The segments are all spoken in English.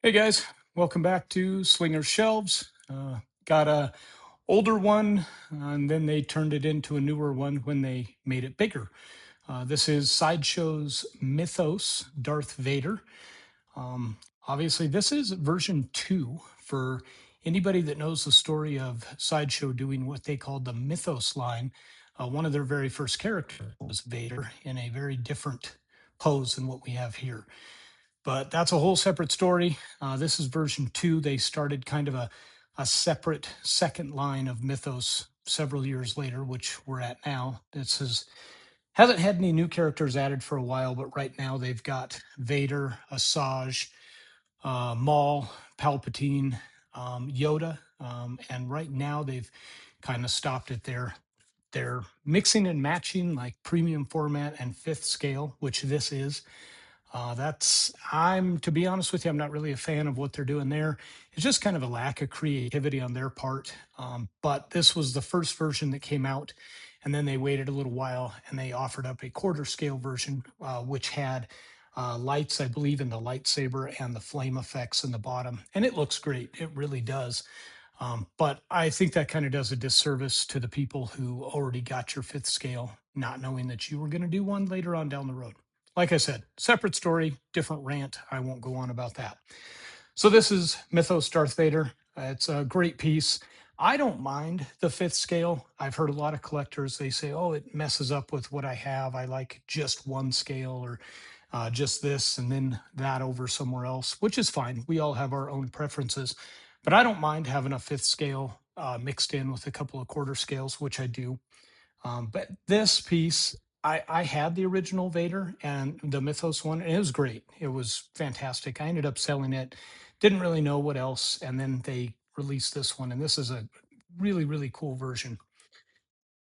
Hey guys, welcome back to Slinger Shelves. Got a older one, and then they turned it into a newer one when they made it bigger. This is Sideshow's Mythos Darth Vader. Obviously, this is version 2 for anybody that knows the story of Sideshow doing what they called the Mythos line. One of their very first characters was Vader in a very different pose than what we have here. But that's a whole separate story. This is version 2. They started kind of a separate second line of Mythos several years later, which we're at now. Hasn't had any new characters added for a while, but right now they've got Vader, Asajj, Maul, Palpatine, Yoda, and right now they've kind of stopped it there. They're mixing and matching like premium format and fifth scale, which this is. To be honest with you, I'm not really a fan of what they're doing there. It's just kind of a lack of creativity on their part. But this was the first version that came out, and then they waited a little while and they offered up a quarter scale version, which had lights, I believe, in the lightsaber and the flame effects in the bottom. And it looks great. It really does. But I think that kind of does a disservice to the people who already got your fifth scale, not knowing that you were going to do one later on down the road. Like I said, separate story, different rant. I won't go on about that. So this is Mythos Darth Vader. It's a great piece. I don't mind the fifth scale. I've heard a lot of collectors, they say, oh, it messes up with what I have. I like just one scale or just this and then that over somewhere else, which is fine. We all have our own preferences. But I don't mind having a fifth scale mixed in with a couple of quarter scales, which I do. But this piece, I had the original Vader and the Mythos one, and it was great. It was fantastic. I ended up selling it, didn't really know what else, and then they released this one, and this is a really, really cool version.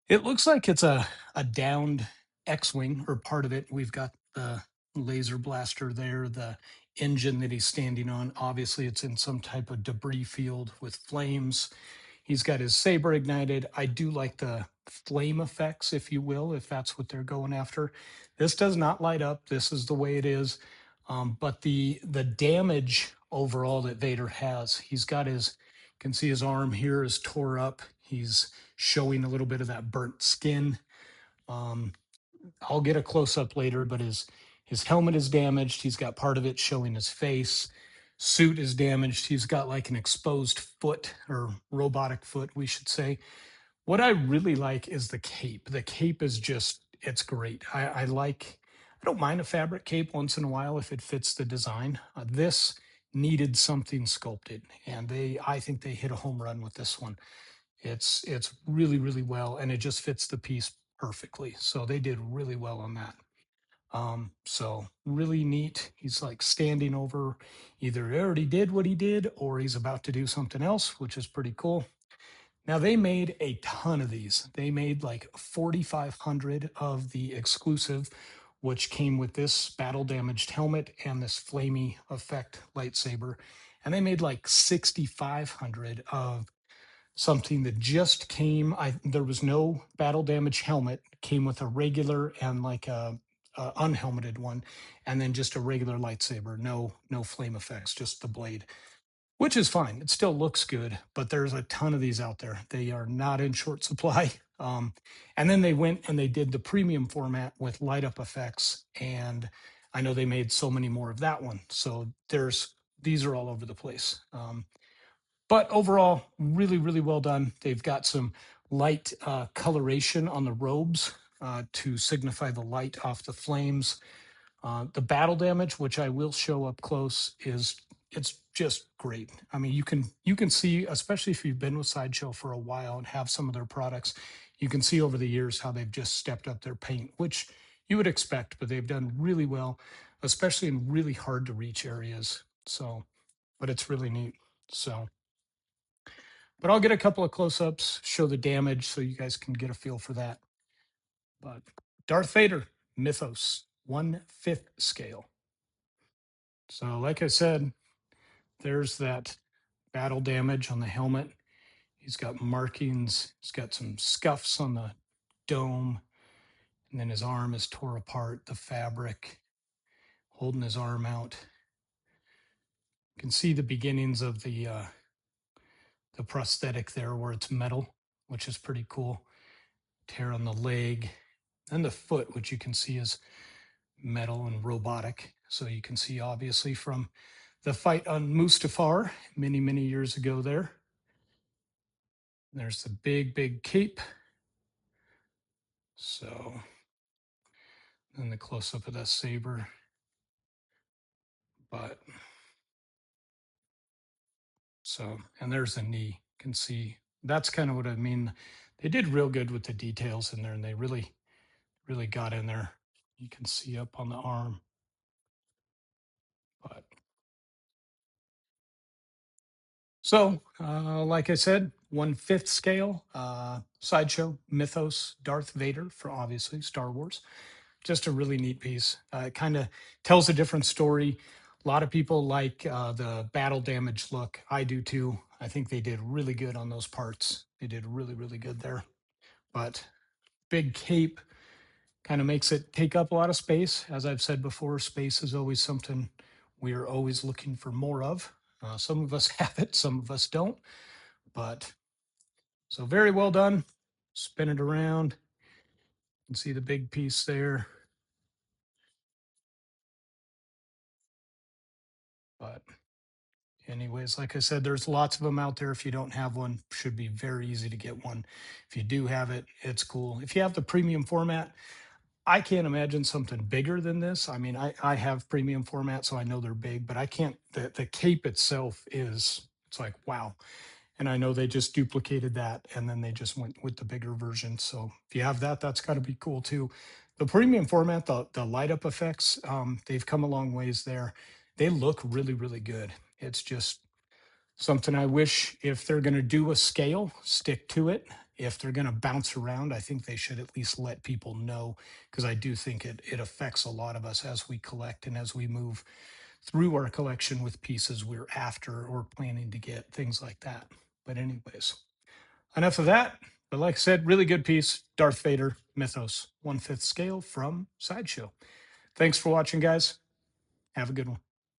It looks like it's a downed X-wing or part of it. We've got the laser blaster there, the engine that he's standing on. Obviously, it's in some type of debris field with flames. He's got his saber ignited. I do like the flame effects, if you will, if that's what they're going after. This does not light up. This is the way it is. But the damage overall that Vader has, he's got his, you can see his arm here is tore up. He's showing a little bit of that burnt skin. Um, I'll get a close up later, but his helmet is damaged. He's got part of it showing his face. Suit is damaged. He's got like an exposed foot or robotic foot, we should say. What I really like is the cape. The cape is just, it's great. I don't mind a fabric cape once in a while if it fits the design. This needed something sculpted, and I think they hit a home run with this one. It's really, really well, and it just fits the piece perfectly. So they did really well on that. So really neat. He's like standing over, either he already did what he did or he's about to do something else, which is pretty cool. Now they made a ton of these. They made like 4,500 of the exclusive, which came with this battle damaged helmet and this flamey effect lightsaber. And they made like 6,500 of something that just came. There was no battle damage helmet. Came with a regular and like a unhelmeted one, and then just a regular lightsaber. No flame effects, just the blade, which is fine. It still looks good, but there's a ton of these out there. They are not in short supply. And then they went and they did the premium format with light up effects, and I know they made so many more of that one. So these are all over the place. But overall, really, really well done. They've got some light coloration on the robes to signify the light off the flames. The battle damage, which I will show up close, it's just great. I mean, you can see, especially if you've been with Sideshow for a while and have some of their products, you can see over the years how they've just stepped up their paint, which you would expect, but they've done really well, especially in really hard to reach areas. So, but it's really neat. So. But I'll get a couple of close-ups, show the damage so you guys can get a feel for that. But Darth Vader, Mythos, 1/5 scale. So like I said, there's that battle damage on the helmet. He's got markings, he's got some scuffs on the dome, and then his arm is tore apart, the fabric, holding his arm out. You can see the beginnings of the prosthetic there where it's metal, which is pretty cool. Tear on the leg and the foot, which you can see is metal and robotic. So you can see obviously from the fight on Mustafar many, many years ago there. There's the big, big cape. So, and the close up of that saber. But so, and there's the knee. You can see that's kind of what I mean. They did real good with the details in there, and they really, really got in there. You can see up on the arm. But so, like I said, 1/5 scale, Sideshow Mythos Darth Vader for obviously Star Wars. Just a really neat piece. It kind of tells a different story. A lot of people like the battle damage look. I do too. I think they did really good on those parts. They did really, really good there. But big cape kind of makes it take up a lot of space. As I've said before, space is always something we are always looking for more of. Some of us have it, some of us don't. But so very well done. Spin it around. You can see the big piece there. But anyways, like I said, there's lots of them out there. If you don't have one, should be very easy to get one. If you do have it, it's cool. If you have the premium format, I can't imagine something bigger than this. I mean, I have premium format, so I know they're big, but I can't, the cape itself is, it's like, wow. And I know they just duplicated that and then they just went with the bigger version. So if you have that, that's got to be cool too. The premium format, the light up effects, they've come a long ways there. They look really, really good. It's just something I wish if they're going to do a scale, stick to it. If they're going to bounce around, I think they should at least let people know because I do think it affects a lot of us as we collect and as we move through our collection with pieces we're after or planning to get, things like that. But anyways, enough of that. But like I said, really good piece. Darth Vader Mythos, 1/5 scale from Sideshow. Thanks for watching, guys. Have a good one.